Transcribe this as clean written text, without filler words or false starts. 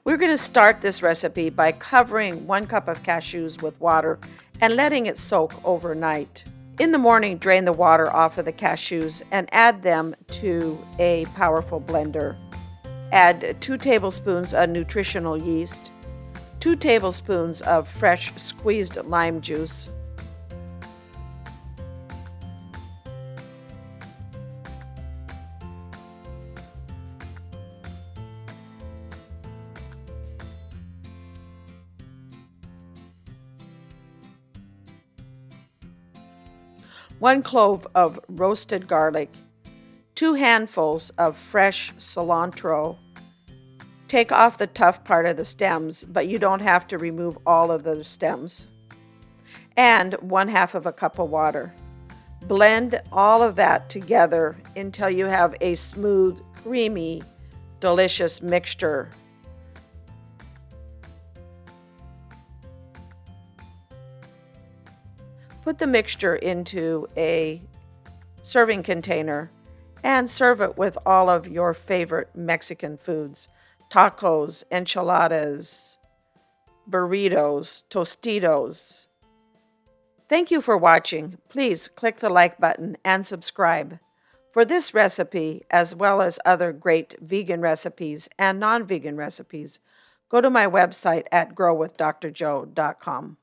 We're going to start this recipe by covering 1 cup of cashews with water and letting it soak overnight. In the morning, drain the water off of the cashews and add them to a powerful blender. Add 2 tablespoons of nutritional yeast, 2 tablespoons of fresh squeezed lime juice, 1 clove of roasted garlic, 2 handfuls of fresh cilantro. Take off the tough part of the stems, but you don't have to remove all of the stems. And 1/2 of a cup of water. Blend all of that together until you have a smooth, creamy, delicious mixture. Put the mixture into a serving container and serve it with all of your favorite Mexican foods: tacos, enchiladas, burritos, tostitos. Thank you for watching. Please click the like button and subscribe. For this recipe, as well as other great vegan recipes and non-vegan recipes, go to my website at growwithdrjoe.com.